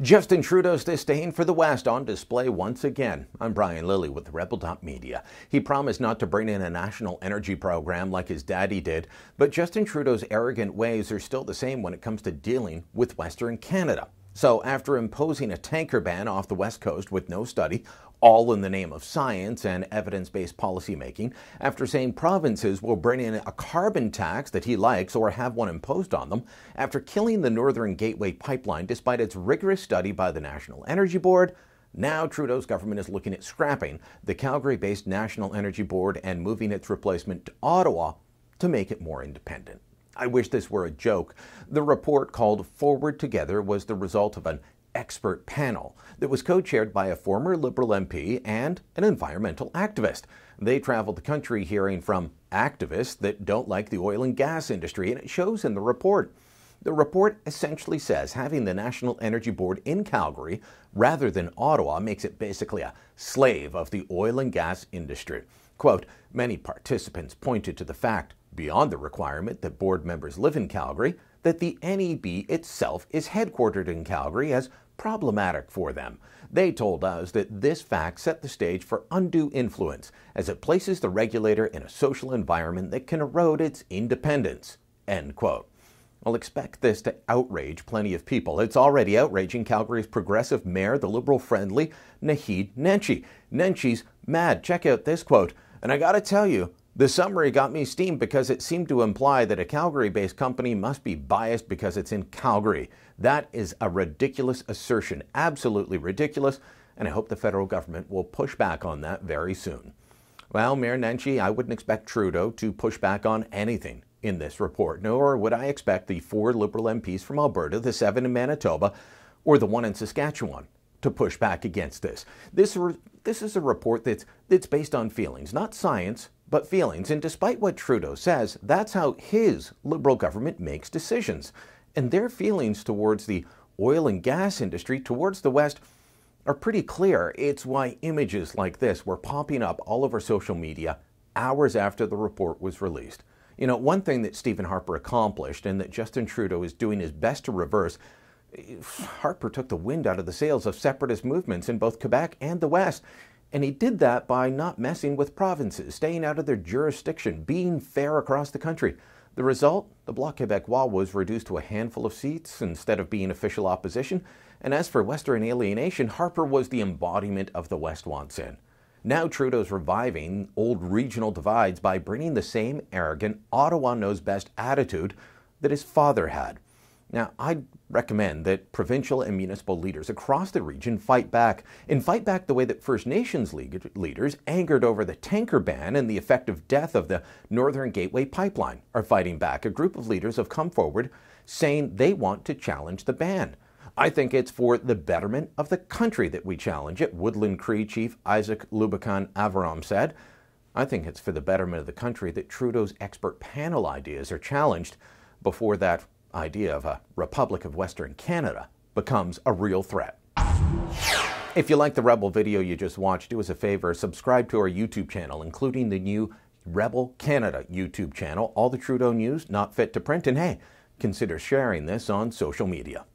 Justin Trudeau's disdain for the West on display once again. I'm Brian Lilly with Rebel.media. He promised not to bring in a national energy program like his daddy did, but Justin Trudeau's arrogant ways are still the same when it comes to dealing with Western Canada. So after imposing a tanker ban off the West Coast with no study, all in the name of science and evidence-based policymaking, after saying provinces will bring in a carbon tax that he likes or have one imposed on them, after killing the Northern Gateway pipeline despite its rigorous study by the National Energy Board, now Trudeau's government is looking at scrapping the Calgary-based National Energy Board and moving its replacement to Ottawa to make it more independent. I wish this were a joke. The report called Forward Together was the result of an expert panel that was co-chaired by a former Liberal MP and an environmental activist. They traveled the country hearing from activists that don't like the oil and gas industry, and it shows in the report. The report essentially says having the National Energy Board in Calgary rather than Ottawa makes it basically a slave of the oil and gas industry. Quote, many participants pointed to the fact, beyond the requirement that board members live in Calgary, that the NEB itself is headquartered in Calgary as problematic for them. They told us that this fact set the stage for undue influence as it places the regulator in a social environment that can erode its independence. End quote. I'll expect this to outrage plenty of people. It's already outraging Calgary's progressive mayor, the Liberal-friendly Naheed Nenshi. Nenshi's mad. Check out this quote. And I gotta tell you, the summary got me steamed because it seemed to imply that a Calgary-based company must be biased because it's in Calgary. That is a ridiculous assertion, absolutely ridiculous, and I hope the federal government will push back on that very soon. Well, Mayor Nenshi, I wouldn't expect Trudeau to push back on anything in this report, nor would I expect the 4 Liberal MPs from Alberta, the 7 in Manitoba, or the 1 in Saskatchewan to push back against this. This is a report that's based on feelings, not science, but feelings. And despite what Trudeau says, that's how his Liberal government makes decisions. And their feelings towards the oil and gas industry, towards the West, are pretty clear. It's why images like this were popping up all over social media hours after the report was released. You know, one thing that Stephen Harper accomplished and that Justin Trudeau is doing his best to reverse, Harper took the wind out of the sails of separatist movements in both Quebec and the West. And he did that by not messing with provinces, staying out of their jurisdiction, being fair across the country. The result? The Bloc Québécois was reduced to a handful of seats instead of being official opposition. And as for Western alienation, Harper was the embodiment of the West wants in. Now Trudeau's reviving old regional divides by bringing the same arrogant, Ottawa-knows-best attitude that his father had. Now, I'd recommend that provincial and municipal leaders across the region fight back, and fight back the way that First Nations leaders, angered over the tanker ban and the effective death of the Northern Gateway pipeline, are fighting back. A group of leaders have come forward saying they want to challenge the ban. I think it's for the betterment of the country that we challenge it, Woodland Cree Chief Isaac Lubacan Avaram said. I think it's for the betterment of the country that Trudeau's expert panel ideas are challenged before that idea of a Republic of Western Canada becomes a real threat. If you like the Rebel video you just watched, do us a favor, subscribe to our YouTube channel, including the new Rebel Canada YouTube channel, all the Trudeau news not fit to print, and hey, consider sharing this on social media.